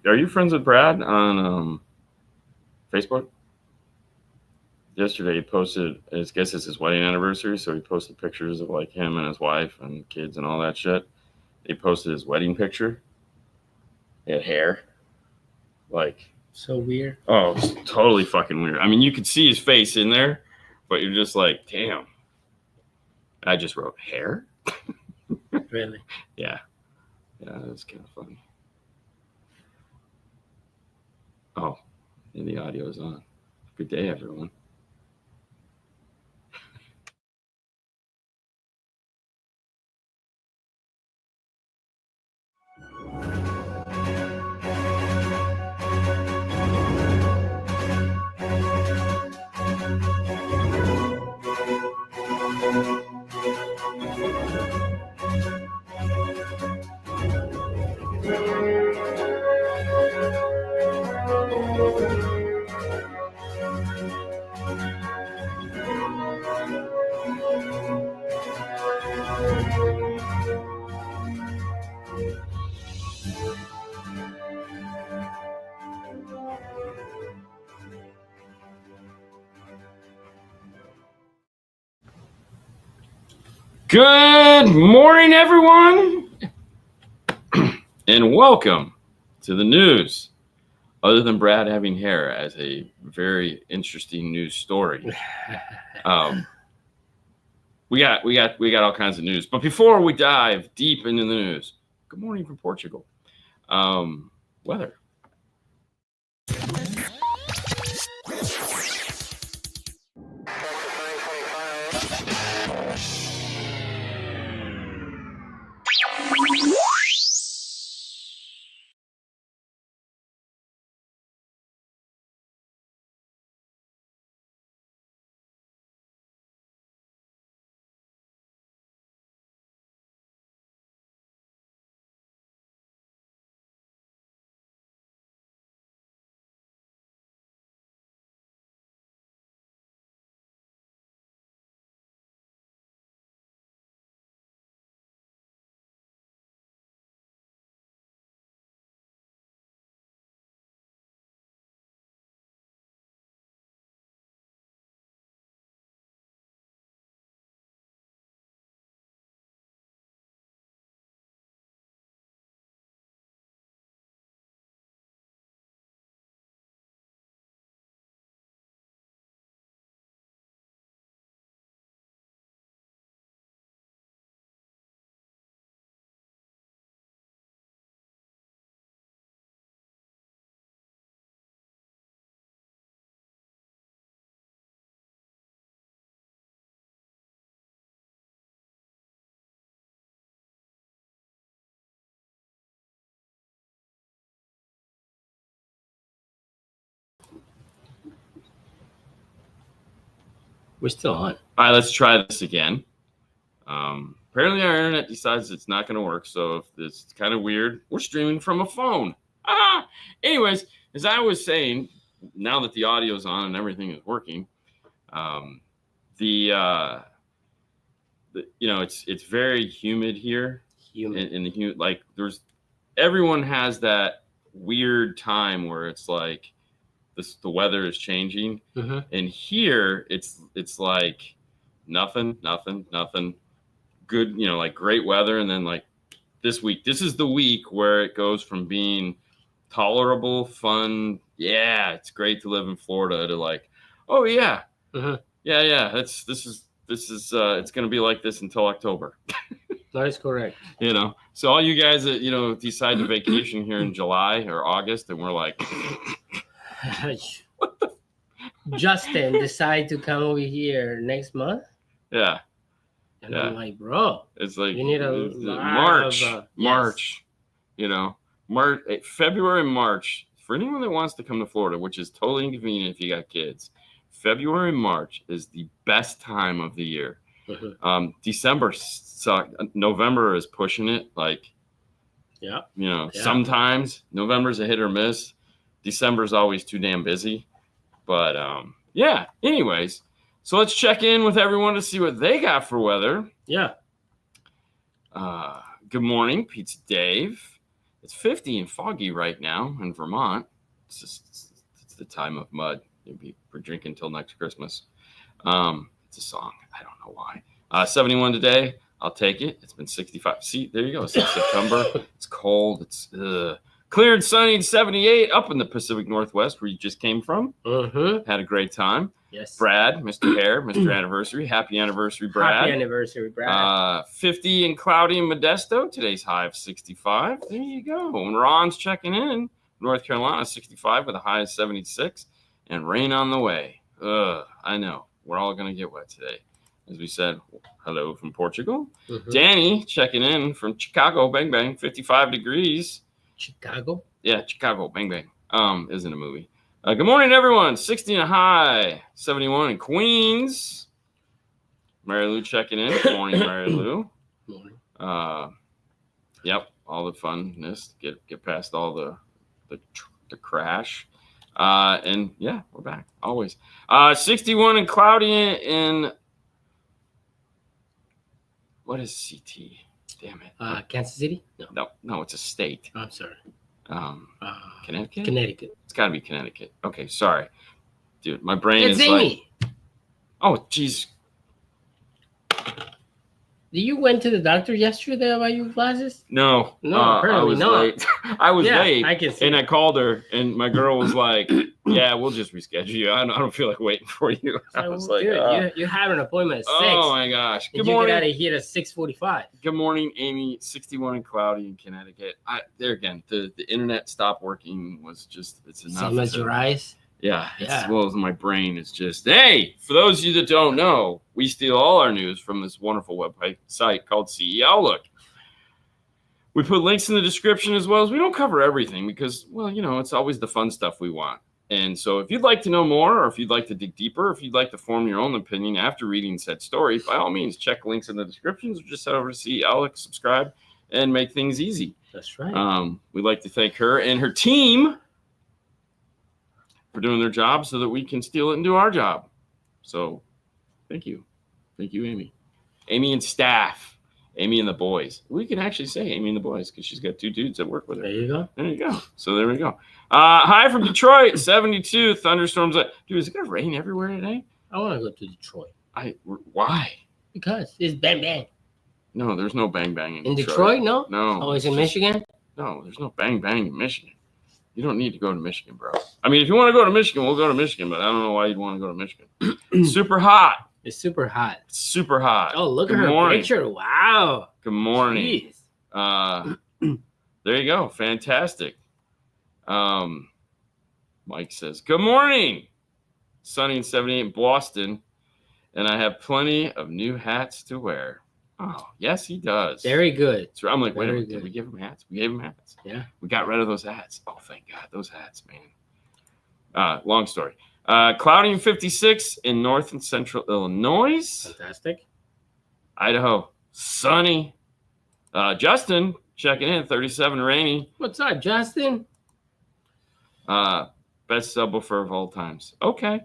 Are you friends with Brad on Facebook? Yesterday he posted, I guess it's his wedding anniversary, so he posted pictures of like him and his wife and kids and all that shit. He posted his wedding picture. He had hair. Like, so weird. Oh, it's totally fucking weird. I mean, you could see his face in there, but you're just like, damn. I just wrote hair. Really? Yeah. Yeah, that's kind of funny. Oh, and the audio is on. Good day, everyone. Good morning, everyone, and welcome to the news. Other than Brad having hair as a very interesting news story, we got all kinds of news. But before we dive deep into the news, good morning from Portugal. Weather. We're still on. All right, let's try this again. Apparently our internet decides it's not going to work, so if it's kind of weird, we're streaming from a phone. Anyways, as I was saying, now that the audio's on and everything is working, it's very humid here. In the like everyone has that weird time where it's like the weather is changing, and here it's like nothing good, like great weather, and then like this is the week where it goes from being tolerable, fun, yeah, it's great to live in Florida, to like, oh yeah, yeah, this is it's gonna be like this until October. That is correct. So all you guys that decide to vacation here in July or August, and we're like, what the Justin decide to come over here next month. Yeah. And I'm like, bro, it's like you need March. February, March. For anyone that wants to come to Florida, which is totally inconvenient if you got kids, February, March is the best time of the year. December sucks. November is pushing it. Like, sometimes November's a hit or miss. December's always too damn busy. But yeah. Anyways, so let's check in with everyone to see what they got for weather. Yeah. Good morning, Pizza Dave. It's 50 and foggy right now in Vermont. It's the time of mud. We're drinking till next Christmas. It's a song. I don't know why. 71 today. I'll take it. It's been 65. See, there you go. Since September. It's cold. It's clear and sunny. 78 up in the Pacific Northwest where you just came from. Had a great time. Yes. Brad, Mr. Hare, Mr. Anniversary. Happy anniversary, Brad. Happy anniversary, Brad. 50 and cloudy in Modesto. Today's high of 65. There you go. And Ron's checking in. North Carolina, 65 with a high of 76. And rain on the way. I know. We're all going to get wet today. As we said, hello from Portugal. Danny checking in from Chicago. Bang, bang. 55 degrees. Chicago? Yeah, Chicago. Bang, bang. Isn't a movie. Good morning, everyone. 60 and a high. 71 in Queens. Mary Lou checking in. Good morning, Mary Lou. Morning. Yep. All the funness. Get past all the crash. And yeah, we're back. Always. 61 and cloudy in what is CT? Damn it. Kansas City? No, it's a state. I'm sorry. Connecticut? Connecticut. It's got to be Connecticut. Okay, sorry. Dude, my brain is Amy. like... Oh, jeez. You went to the doctor yesterday about your glasses? No. Apparently I was not. late. I was late. I can see. And I called her, and my girl was like, yeah, we'll just reschedule you. I don't feel like waiting for you. I was like, dude, you have an appointment at 6. Oh, my gosh. Good morning. morning. You get out of here at 6:45. Good morning, Amy. 61 and cloudy in Connecticut. There again, the internet stopped working. It's enough. Same as your eyes? Yeah, as well as my brain is just, hey, for those of you that don't know, we steal all our news from this wonderful website called CE Outlook. We put links in the description as well as we don't cover everything because, well, it's always the fun stuff we want. And so if you'd like to know more or if you'd like to dig deeper, if you'd like to form your own opinion after reading said story, by all means, check links in the descriptions or just head over to CE Outlook, subscribe, and make things easy. That's right. We'd like to thank her and her team for doing their job so that we can steal it and do our job. So thank you. Thank you, Amy. Amy and staff. Amy and the boys. We can actually say Amy and the boys because she's got 2 dudes that work with her. There you go. There you go. So there we go. Hi from Detroit, 72. Thunderstorms. Dude, is it going to rain everywhere today? I want to go to Detroit. Why? Because it's bang bang. No, there's no bang bang in Detroit. No? No. Oh, it's in Michigan? No, there's no bang bang in Michigan. You don't need to go to Michigan, bro. I mean, if you want to go to Michigan, we'll go to Michigan, but I don't know why you'd want to go to Michigan. Super hot. It's super hot. Super hot. Oh, look at her picture. Wow. Good morning. Jeez. There you go. Fantastic. Mike says, good morning. Sunny and 78 in Boston, and I have plenty of new hats to wear. Oh, yes, he does. Very good. So I'm like, wait a minute, did we give him hats? We gave him hats. Yeah. We got rid of those hats. Oh, thank God. Those hats, man. Long story. Cloudy and 56 in north and central Illinois. Fantastic. Idaho, sunny. Justin checking in, 37 rainy. What's up, Justin? Best subwoofer of all times. Okay.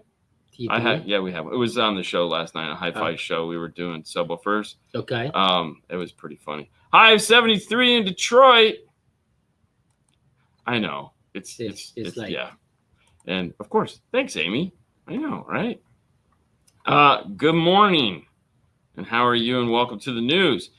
We have. It was on the show last night, a hi-fi show. We were doing subwoofers. Okay. It was pretty funny. High of 73 in Detroit. I know. It's like, yeah. And of course, thanks, Amy. I know, right? Good morning. And how are you? And welcome to the news.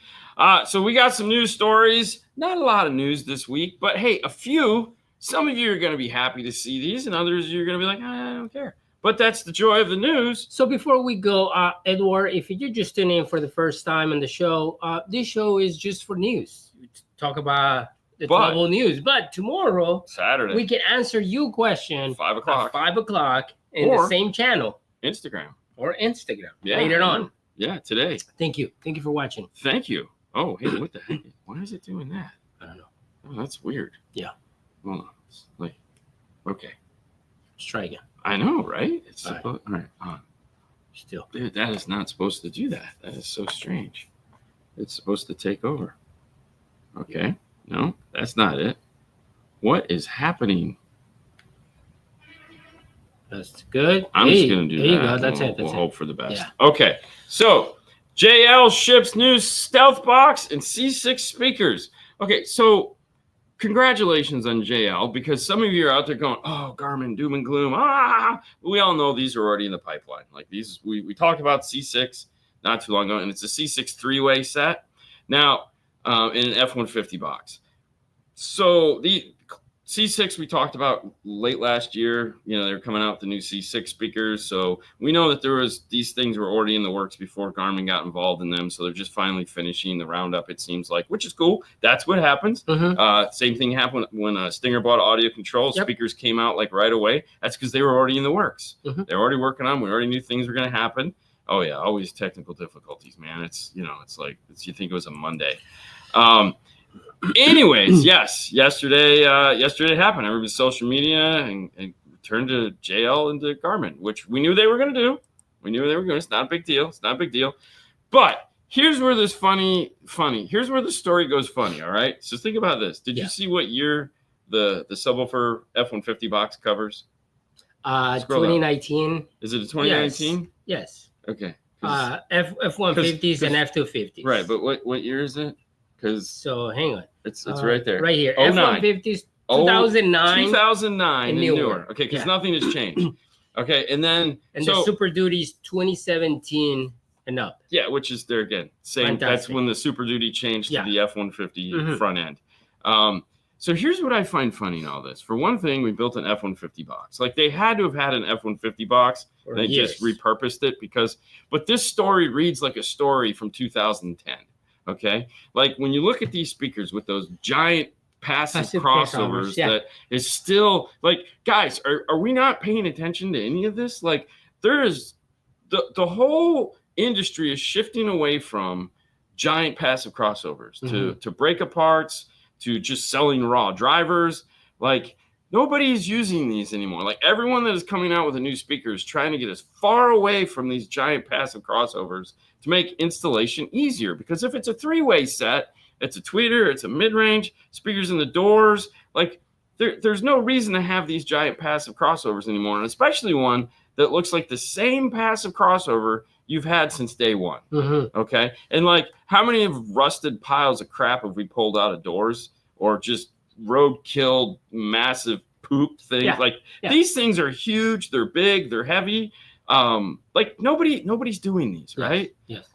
So we got some news stories. Not a lot of news this week, but hey, a few. Some of you are going to be happy to see these, and others you're going to be like, I don't care. But that's the joy of the news. So before we go, Edward, if you're just tuning in for the first time on the show, this show is just for news. We talk about the global news. But tomorrow, Saturday, we can answer your question 5 o'clock. At 5 o'clock in the same channel. Instagram. Yeah. Later on. Yeah, today. Thank you. Thank you for watching. Thank you. Oh, hey, what the heck? Why is it doing that? I don't know. Oh, that's weird. Yeah. Hold on. Okay. Let's try again. I know, right? It's all right. All right. Still. Dude, that is not supposed to do that. That is so strange. It's supposed to take over. Okay. No, that's not it. What is happening? That's good. I'm just going to do that. There you go. That's it. We'll hope for the best. Yeah. Okay. So, JL ships new stealth box and C6 speakers. Okay. So, congratulations on JL, because some of you are out there going, oh, Garmin, doom and gloom. We all know these are already in the pipeline. Like these, we talked about C6 not too long ago, and it's a C6 three-way set now in an F-150 box. So the C6 we talked about late last year. They're coming out with the new C6 speakers. So we know that these things were already in the works before Garmin got involved in them. So they're just finally finishing the roundup, it seems like, which is cool. That's what happens. Same thing happened when Stinger bought audio control. Yep. Speakers came out like right away. That's because they were already in the works. They were already working on them. We already knew things were going to happen. Oh yeah, always technical difficulties, man. It's you think it was a Monday. Anyways, yes, yesterday happened. Everybody's social media and turned to JL and to Garmin, which we knew they were going to do. It's not a big deal. But here's where this funny. Here's where the story goes funny. All right. So think about this. Did you see what year the subwoofer F-150 box covers? 2019. Is it a 2019? Yes. Okay. F-150s and F-250s. Right, but what year is it? So hang on. It's right there. Right here. F-150s, 2009. 2009 and newer. Okay, because yeah. nothing has changed. Okay, and then the Super Duty's 2017 and up. Yeah, which is there again. Same. Fantastic. That's when the Super Duty changed to the F-150 front end. So here's what I find funny in all this. For one thing, we built an F-150 box. Like they had to have had an F-150 box. They just repurposed it but this story reads like a story from 2010. Okay. Like when you look at these speakers with those giant passive crossovers that is still like, guys, are we not paying attention to any of this? Like there is the whole industry is shifting away from giant passive crossovers to break aparts, to just selling raw drivers. Like nobody's using these anymore. Like everyone that is coming out with a new speaker is trying to get as far away from these giant passive crossovers to make installation easier. Because if it's a three-way set, it's a tweeter, it's a mid-range, speakers in the doors, like there's no reason to have these giant passive crossovers anymore. And especially one that looks like the same passive crossover you've had since day one. Okay. And like how many of rusted piles of crap have we pulled out of doors or just road-killed massive poop things? These things are huge, they're big, they're heavy. Like nobody's doing these, right? Yes.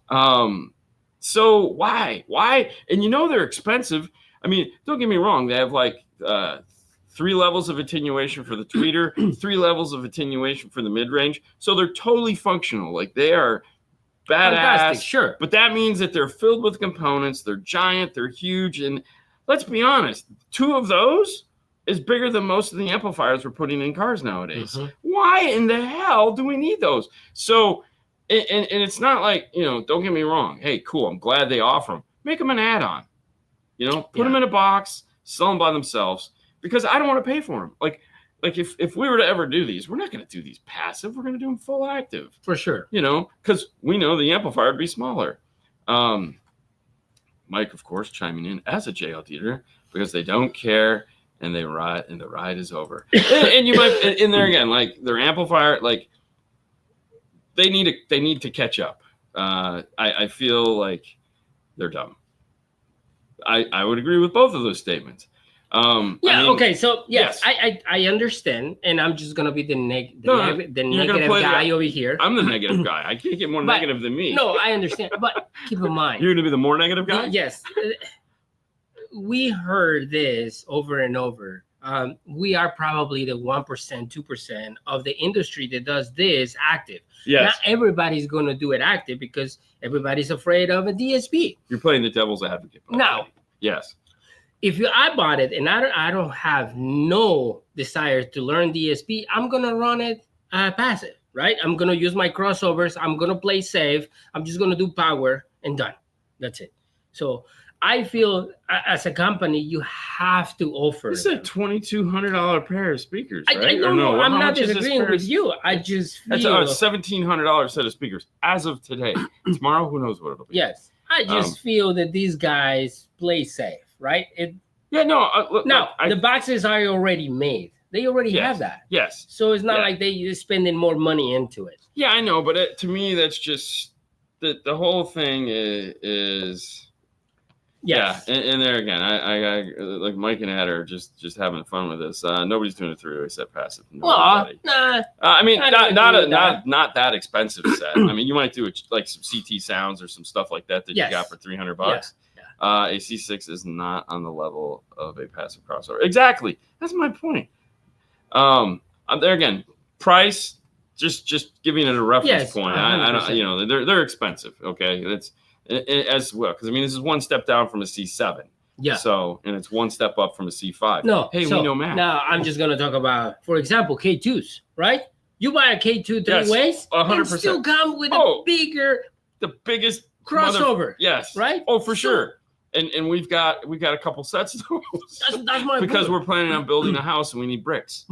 So why? And they're expensive. I mean, don't get me wrong, they have like 3 levels of attenuation for the tweeter, 3 levels of attenuation for the mid-range. So they're totally functional. Like they are badass. Fantastic, sure. But that means that they're filled with components. They're giant. They're huge. And let's be honest, 2 of those is bigger than most of the amplifiers we're putting in cars nowadays. Why in the hell do we need those? So, and it's not like, don't get me wrong. Hey, cool. I'm glad they offer them. Make them an add-on. Put them in a box, sell them by themselves. Because I don't want to pay for them. Like if we were to ever do these, we're not going to do these passive. We're going to do them full active. For sure. Because we know the amplifier would be smaller. Mike, of course, chiming in as a JL dealer because they don't care and they ride and the ride is over. and you might in there again, like their amplifier, like they need to catch up. I feel like they're dumb. I would agree with both of those statements. Okay. So yes. I understand, and I'm just gonna be the negative guy over here. I'm the negative guy. I can't get more negative than me. No, I understand, but keep in mind, you're gonna be the more negative guy. Yes, we heard this over and over. We are probably the 1%, 2% of the industry that does this active. Yes. Not everybody's gonna do it active because everybody's afraid of a DSP. You're playing the devil's advocate. Now, yes. If I bought it and I don't have no desire to learn DSP, I'm gonna run it passive, right? I'm gonna use my crossovers. I'm gonna play safe. I'm just gonna do power and done. That's it. So I feel as a company, you have to offer. This is a $2,200 pair of speakers, right? I don't know. I'm not disagreeing with you. I just feel that's a $1,700 set of speakers as of today. Tomorrow, who knows what it'll be? Yes, I just feel that these guys play safe. Right? The boxes are already made. They already have that. Yes. So it's not like they're spending more money into it. Yeah, I know, but to me, that's just the whole thing is. Yes. Yeah, and there again, I like Mike and Ed are just having fun with this. Nobody's doing a three-way set passive. Well, nah. I mean, not that expensive set. I mean, you might do like some CT sounds or some stuff like that you got for $300. Yeah. A C6 is not on the level of a passive crossover. Exactly. That's my point. There again, price. Just giving it a reference point. 100%. I don't. You know, they're expensive. Okay, it's as well because I mean this is one step down from a C7. Yeah. So and it's one step up from a C5. No. Hey, we know math. Now I'm just gonna talk about, for example, K2s. Right? You buy a K2 three ways, 100%. Still come with the biggest crossover. Yes. Right? Oh, for sure. And we've got a couple sets of those. That's my because we're planning on building a house and we need bricks.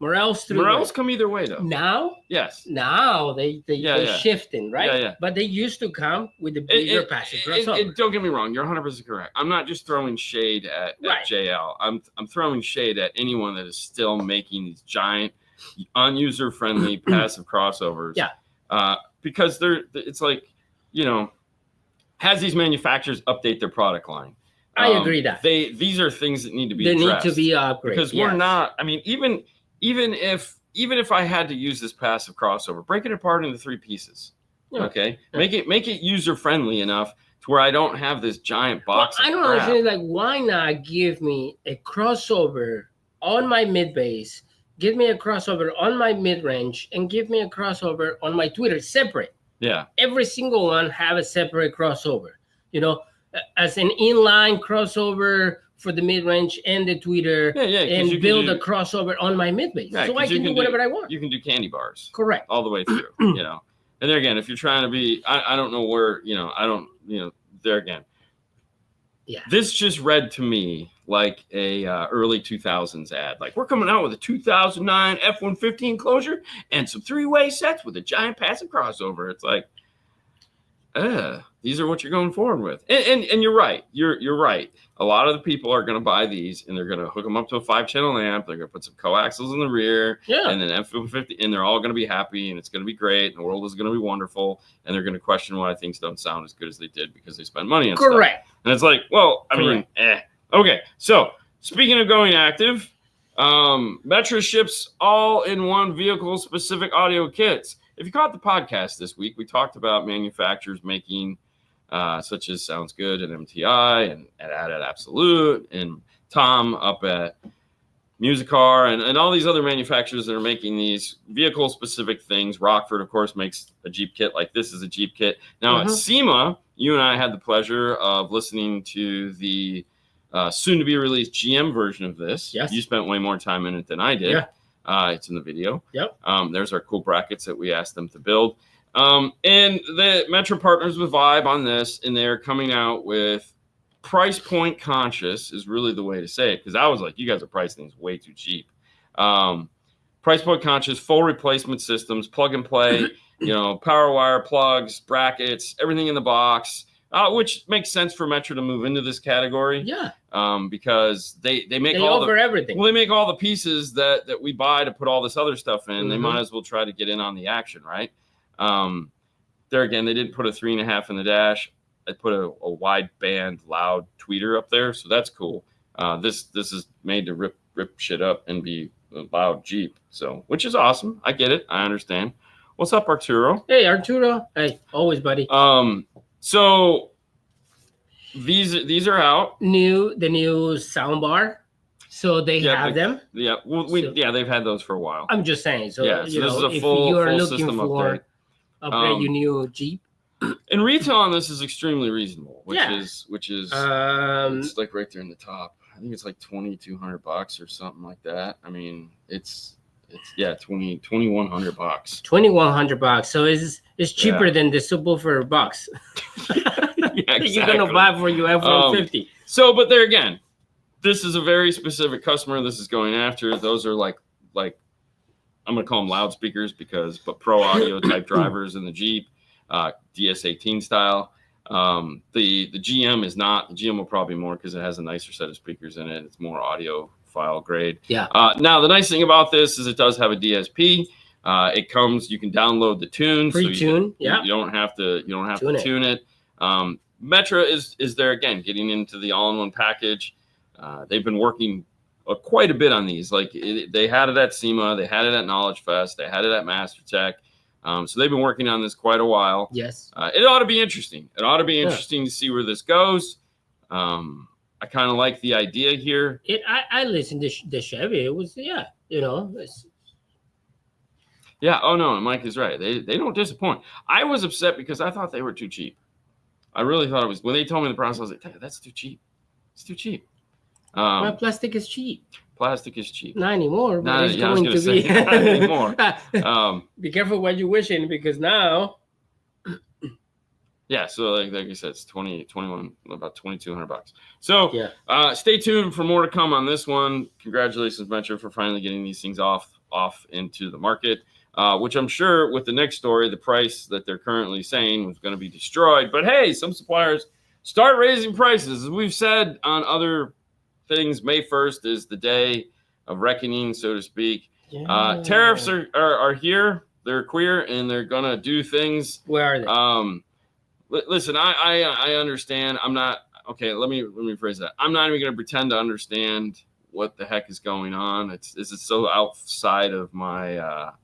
Morels come either way though. Now? Yes. Now they're shifting, right? Yeah. But they used to come with the bigger passive crossover. Don't get me wrong, you're 100% correct. I'm not just throwing shade at JL. I'm throwing shade at anyone that is still making these giant, unuser-friendly passive crossovers. Yeah. Because it's like, you know, has these manufacturers update their product line. I agree that. These are things that need to be addressed. They need to be upgraded. Because we're not, I mean, even if I had to use this passive crossover, break it apart into 3 pieces. Yeah. Okay. Yeah. Make it user friendly enough to where I don't have this giant box. Well, I don't understand. Like, why not give me a crossover on my mid bass, give me a crossover on my mid range, and give me a crossover on my tweeter separate. Yeah. Every single one have a separate crossover. You know, as an inline crossover for the mid range and the tweeter, and build a crossover on my mid bass, so I can do whatever I want. You can do candy bars, correct, all the way through. You know, and there again, if you're trying to be, I don't know where, you know, I don't, you know, there again. Yeah. This just read to me like a early 2000s ad. Like, we're coming out with a 2009 F-150 enclosure and some 3-way sets with a giant passive crossover. It's like, these are what you're going forward with. And you're right. You're right. A lot of the people are going to buy these and they're going to hook them up to a 5-channel amp. They're going to put some coaxials in the rear, and then F-150, and they're all going to be happy, and it's going to be great, and the world is going to be wonderful, and they're going to question why things don't sound as good as they did because they spend money on stuff. And it's like, well, I mean, Okay, so speaking of going active, Metra ships all-in-one vehicle-specific audio kits. If you caught the podcast this week, we talked about manufacturers making such as Sounds Good and MTI and at Absolute and Tom up at Musicar and all these other manufacturers that are making these vehicle-specific things. Rockford, of course, makes a Jeep kit like this is a Jeep kit. Now, at SEMA, you and I had the pleasure of listening to the soon-to-be-released GM version of this. Yes. You spent way more time in it than I did. Yeah. It's in the video. Yep. There's our cool brackets that we asked them to build. And the Metra partners with Vibe on this, and they're coming out with price point conscious is really the way to say it, because I was like, you guys are pricing things way too cheap. Price point conscious, full replacement systems, plug and play, you know, power wire, plugs, brackets, everything in the box. Which makes sense for Metra to move into this category. Yeah. Because they make everything. Well, they make all the pieces that we buy to put all this other stuff in. They might as well try to get in on the action, right? There again, they didn't put a 3.5 in the dash. They put a wide band loud tweeter up there, so that's cool. This is made to rip shit up and be a loud Jeep, so which is awesome. I get it. I understand. What's up, Arturo? Hey, Arturo. Hey, always, buddy. So these are out. The new soundbar. So they have them. Yeah. Well, they've had those for a while. I'm just saying. So yeah. So this is a full system upgrade. Upgrade your new Jeep. And retail on this is extremely reasonable, which is it's like right there in the top. I think it's like $2,200 or something like that. I mean, it's $2,100. $2,100. So it's cheaper than the subwoofer box. Exactly. You're gonna buy for your F-150. So, but there again, this is a very specific customer. This is going after. Those are like I'm gonna call them loudspeakers but pro audio type drivers in the Jeep, DS18 style. The GM is not. The GM will probably be more because it has a nicer set of speakers in it. It's more audio file grade. Yeah. Now the nice thing about this is it does have a DSP. It comes. You can download the tune. Pre-tune. You don't have to tune it. Metra is there again, getting into the all-in-one package. They've been working quite a bit on these. Like they had it at SEMA, they had it at Knowledge Fest, they had it at MasterTech. So they've been working on this quite a while. Yes. It ought to be interesting. It ought to be interesting to see where this goes. I kind of like the idea here. I listened to the Chevy. It was, yeah, you know. Yeah. Oh, no. Mike is right. They don't disappoint. I was upset because I thought they were too cheap. I really thought it was. When they told me the price, I was like, that's too cheap. It's too cheap. Well, plastic is cheap. Plastic is cheap. Not anymore, but it's going to be. Not anymore. Be careful what you're wishing, because now. Yeah, so like I said, it's 21, about $2,200. So stay tuned for more to come on this one. Congratulations, Metro, for finally getting these things off into the market, which I'm sure with the next story, the price that they're currently saying was going to be destroyed. But hey, some suppliers start raising prices. As we've said on other things, May 1st is the day of reckoning, so to speak. Yeah. Tariffs are here. They're queer, and they're going to do things. Where are they? Listen, I understand. I'm not okay. Let me rephrase that. I'm not even going to pretend to understand what the heck is going on. This is so outside of my how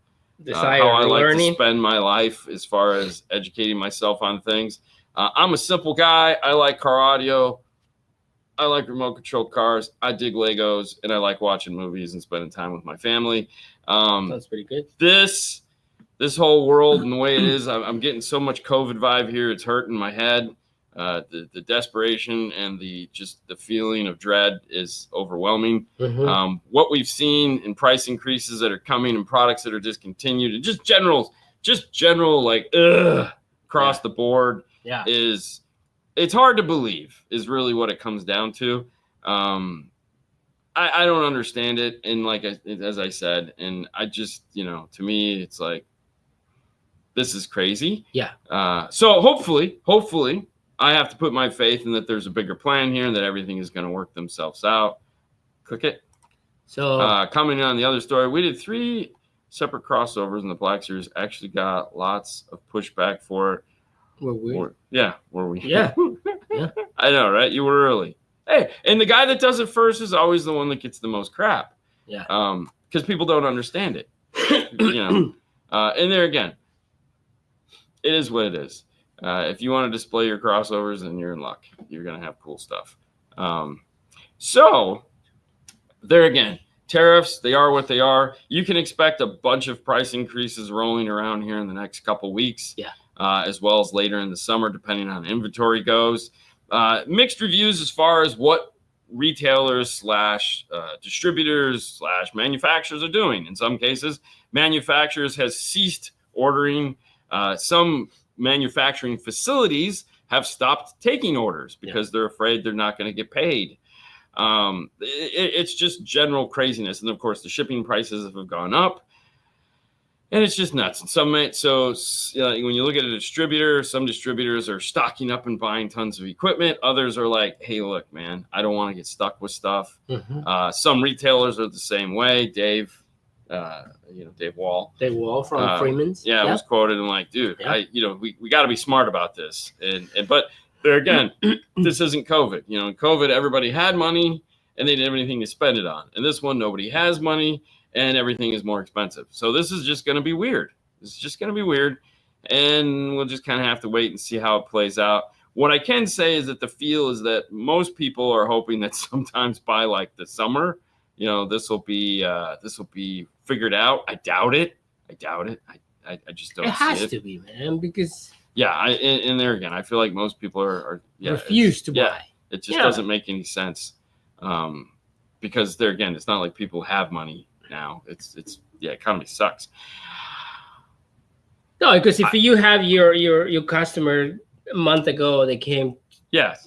I like to spend my life as far as educating myself on things. I'm a simple guy. I like car audio. I like remote control cars. I dig Legos, and I like watching movies and spending time with my family. Sounds pretty good. This whole world and the way it is, I'm getting so much COVID vibe here. It's hurting my head. The desperation and the feeling of dread is overwhelming. Mm-hmm. What we've seen in price increases that are coming and products that are discontinued and just general like across the board is, it's hard to believe is really what it comes down to. I don't understand it. And as I said, and I just, to me, it's like, this is crazy. Yeah. So hopefully I have to put my faith in that there's a bigger plan here and that everything is going to work themselves out. Click it. So coming on the other story, we did 3 separate crossovers in the Black Series. Actually got lots of pushback for it. Were we? Were we? Yeah. Yeah. I know, right? You were early. Hey, and the guy that does it first is always the one that gets the most crap. Yeah. Because people don't understand it. And there again, it is what it is. If you want to display your crossovers, then you're in luck. You're going to have cool stuff. So there again, tariffs, they are what they are. You can expect a bunch of price increases rolling around here in the next couple weeks. Yeah. As well as later in the summer, depending on inventory goes. Mixed reviews as far as what retailers / distributors / manufacturers are doing. In some cases, manufacturers has ceased ordering. Some manufacturing facilities have stopped taking orders because they're afraid they're not going to get paid. It's just general craziness. And of course, the shipping prices have gone up. And it's just nuts. And when you look at a distributor, some distributors are stocking up and buying tons of equipment. Others are like, hey, look, man, I don't want to get stuck with stuff. Mm-hmm. Some retailers are the same way. Dave Wall. Dave Wall from Freeman's. Yeah, was quoted and like, dude, we got to be smart about this. But there again, this isn't COVID. In COVID, everybody had money and they didn't have anything to spend it on. And this one, nobody has money. And everything is more expensive. So this is just going to be weird. And we'll just kind of have to wait and see how it plays out. What I can say is that the feel is that most people are hoping that sometimes by like the summer, this will be figured out. I doubt it. I just don't see it. It has to be, man, because... Yeah, and there again, I feel like most people are refuse to buy. Yeah, it just doesn't make any sense. Because there again, it's not like people have money now. Economy sucks. No, because if you have your customer a month ago, they came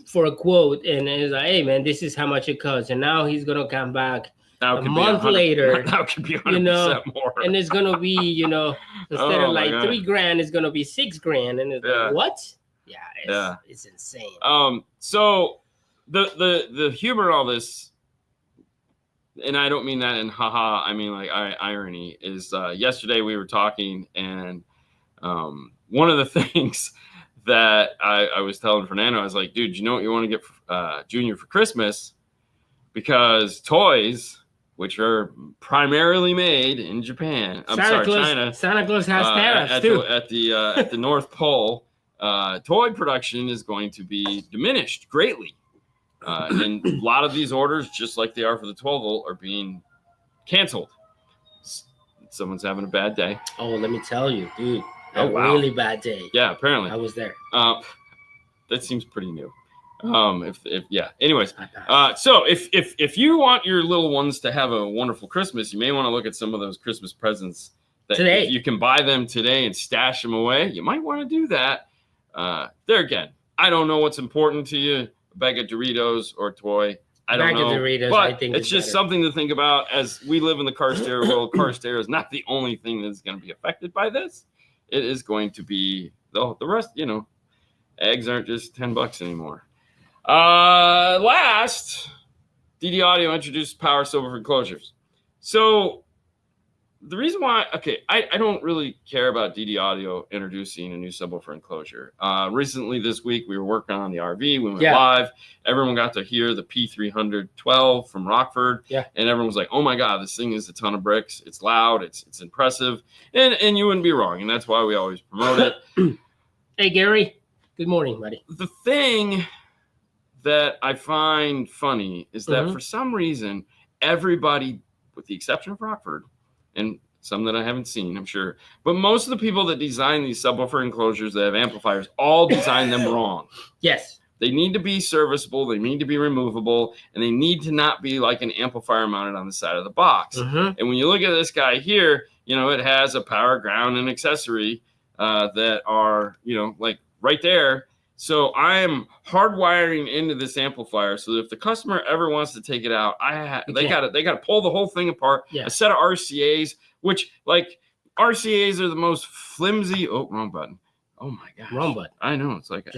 for a quote and it's like, hey man, this is how much it costs, and now he's gonna come back a month later. Now could be 100% more, and it's gonna be instead of like $3,000, it's gonna be $6,000, and it's like, what? Yeah, it's insane. So the humor in all this. And I don't mean that in haha. I mean like irony is. Yesterday we were talking, and one of the things that I was telling Fernando, I was like, dude, you know what you want to get Junior for Christmas? Because toys, which are primarily made in Japan, China. Santa Claus has tariffs too. At the North Pole, toy production is going to be diminished greatly. And a lot of these orders, just like they are for the 12 volt, are being canceled. Someone's having a bad day. Oh, let me tell you, dude. Really bad day. Yeah, apparently. I was there. That seems pretty new. Anyways, so if you want your little ones to have a wonderful Christmas, you may want to look at some of those Christmas presents that today. If you can buy them today and stash them away, you might want to do that. There again, I don't know what's important to you, a bag of Doritos or a toy. I don't know, Doritos, but I think it's just something to think about as we live in the car stereo world. Car stereo is not the only thing that's going to be affected by this. It is going to be the rest. Eggs aren't just $10 anymore. Last, DD Audio introduced power subwoofer enclosures. So the reason why, I don't really care about DD Audio introducing a new subwoofer enclosure. Recently this week, we were working on the RV. We went live. Everyone got to hear the P312 from Rockford. Yeah. And everyone was like, oh my God, this thing is a ton of bricks. It's loud. It's impressive. And you wouldn't be wrong. And that's why we always promote it. Hey, Gary. Good morning, buddy. The thing that I find funny is that for some reason, everybody, with the exception of Rockford, and some that I haven't seen, I'm sure, but most of the people that design these subwoofer enclosures that have amplifiers all design them wrong. Yes. They need to be serviceable, they need to be removable, and they need to not be like an amplifier mounted on the side of the box. And when you look at this guy here, it has a power, ground, and accessory that are, like right there. So I am hardwiring into this amplifier so that if the customer ever wants to take it out, they got to pull the whole thing apart. Yeah. A set of RCAs, which RCAs are the most flimsy. Oh, wrong button. Oh my gosh. Wrong button. I know. It's like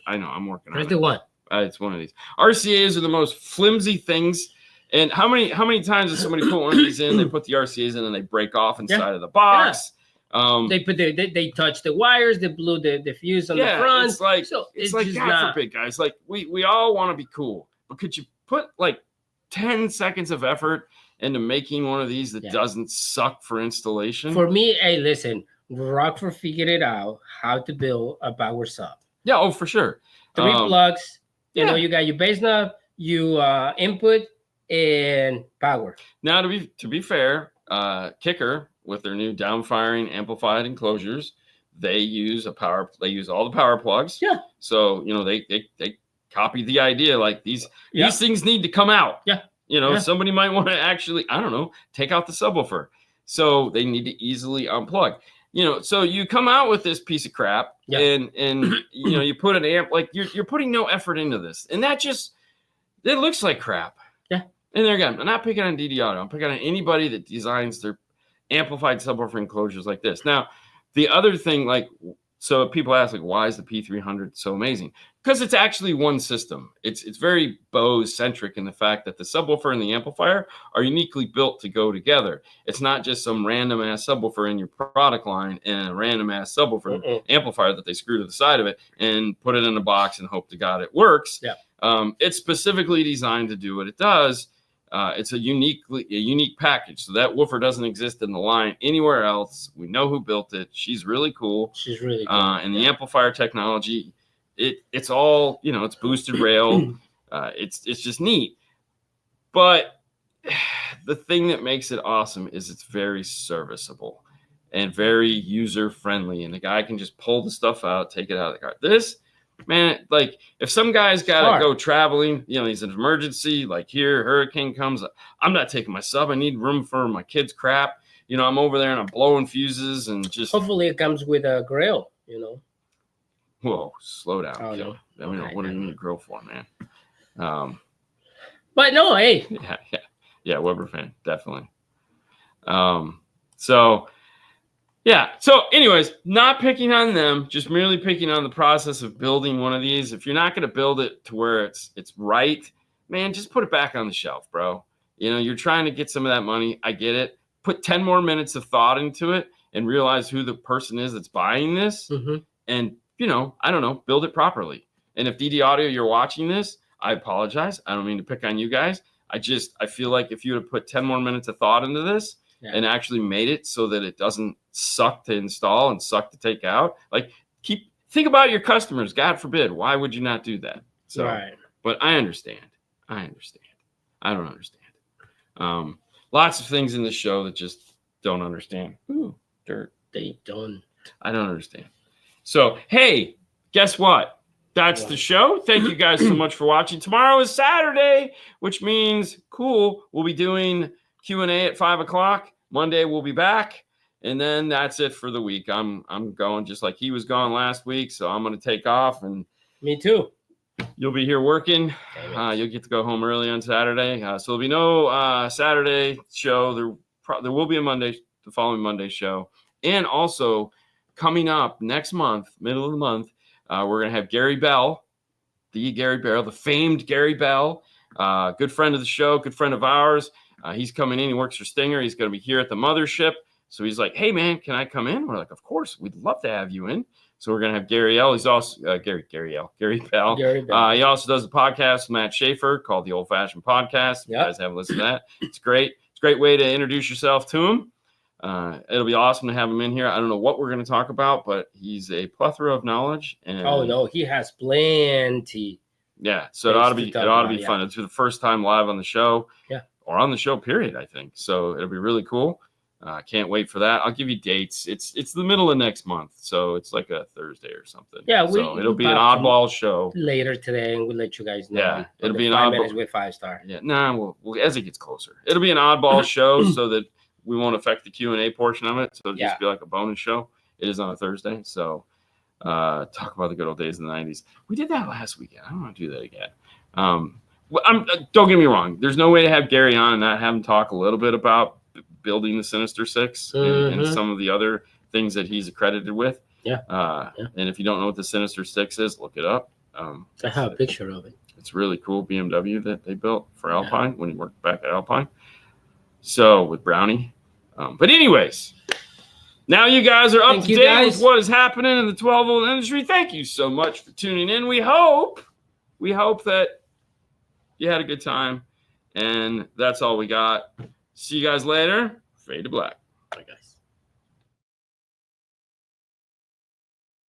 I know. I'm working on it. Press the one. It's one of these. RCAs are the most flimsy things. And how many times does somebody put one of these in? They put the RCAs in and they break off inside of the box. Yeah. They touch the wires, they blew the fuse on the front. It's like God forbid, guys. Like we all want to be cool, but could you put like 10 seconds of effort into making one of these that doesn't suck for installation? For me, hey, listen, Rockford figured it out how to build a power sub. Yeah, oh for sure. 3 plugs. You got your base knob, you input, and power. Now to be fair, Kicker, with their new downfiring amplified enclosures, they use all the power plugs. Yeah. So, they copied the idea, like these things need to come out. Yeah. Somebody might want to actually, I don't know, take out the subwoofer. So they need to easily unplug. So you come out with this piece of crap and you put an amp, like you're putting no effort into this. And that it looks like crap. Yeah. And there again, I'm not picking on DD Audio. I'm picking on anybody that designs their amplified subwoofer enclosures like this. Now, the other thing, so people ask, why is the P300 so amazing? Because it's actually one system. It's very Bose centric in the fact that the subwoofer and the amplifier are uniquely built to go together. It's not just some random ass subwoofer in your product line and a random ass subwoofer amplifier that they screw to the side of it and put it in a box and hope to God it works. Yeah. It's specifically designed to do what it does. It's a unique package. So that woofer doesn't exist in the line anywhere else. We know who built it. She's really cool. She's really cool. And the amplifier technology, it's all, it's boosted rail. It's just neat. But the thing that makes it awesome is it's very serviceable and very user friendly. And the guy can just pull the stuff out, take it out of the car. This, man, like if some guy's got to go traveling, he's an emergency, like here, hurricane comes, I'm not taking my sub. I need room for my kids' crap. I'm over there and I'm blowing fuses and just. Hopefully it comes with a grill, Whoa, slow down. Oh, no. What do you need a grill for, man? But no, hey. Yeah, Weber fan, definitely. So anyways, not picking on them, just merely picking on the process of building one of these. If you're not going to build it to where it's right, man, just put it back on the shelf, bro. You're trying to get some of that money. I get it. Put 10 more minutes of thought into it and realize who the person is that's buying this and I don't know, build it properly. And if DD Audio, you're watching this, I apologize. I don't mean to pick on you guys. I feel like if you would have put 10 more minutes of thought into this and actually made it so that it doesn't suck to install and suck to take out, like think about your customers. God forbid. Why would you not do that? So, right. But I understand. I don't understand. Lots of things in the show that just don't understand. Ooh, dirt. They don't. I don't understand. So, hey, guess what? That's the show. Thank you guys so much for watching. Tomorrow is Saturday, which means we'll be doing Q&A at 5:00. Monday we'll be back, and then that's it for the week. I'm going just like he was gone last week, so I'm going to take off. And me too. You'll be here working. You'll get to go home early on Saturday. So there'll be no Saturday show. There will be the following Monday show, and also coming up next month, middle of the month. We're going to have Gary Bell, the famed Gary Bell, good friend of the show, good friend of ours. He's coming in. He works for Stinger. He's going to be here at the mothership. So he's like, hey, man, can I come in? We're like, of course. We'd love to have you in. So we're going to have Gary L. He's also Gary Bell. He also does a podcast with Matt Schaefer called The Old Fashioned Podcast. You guys haven't listened to that. It's great. It's a great way to introduce yourself to him. It'll be awesome to have him in here. I don't know what we're going to talk about, but he's a plethora of knowledge. And he has plenty. Yeah, so it ought to be fun. It's the first time live on the show, or on the show, period. I think so. It'll be really cool. Can't wait for that. I'll give you dates. It's the middle of next month, so it's like a Thursday or something. Yeah, so it'll be an oddball show later today, and we'll let you guys know. Yeah, it'll be an 5 oddball minutes with 5-star. Yeah, we'll as it gets closer. It'll be an oddball show so that we won't affect the Q&A portion of it. So it'll just be like a bonus show. It is on a Thursday, so talk about the good old days in the 90s. We did that last weekend. I don't want to do that again. Don't get me wrong. There's no way to have Gary on and not have him talk a little bit about building the Sinister Six and some of the other things that he's accredited with. And if you don't know what the Sinister Six is, look it up. I have a picture of it. It's really cool BMW that they built for Alpine when he worked back at Alpine. So with Brownie. But anyways, now you guys are up to date with what is happening in the 12-volt industry. Thank you so much for tuning in. We hope that you had a good time. And that's all we got. See you guys later. Fade to black. Bye, guys.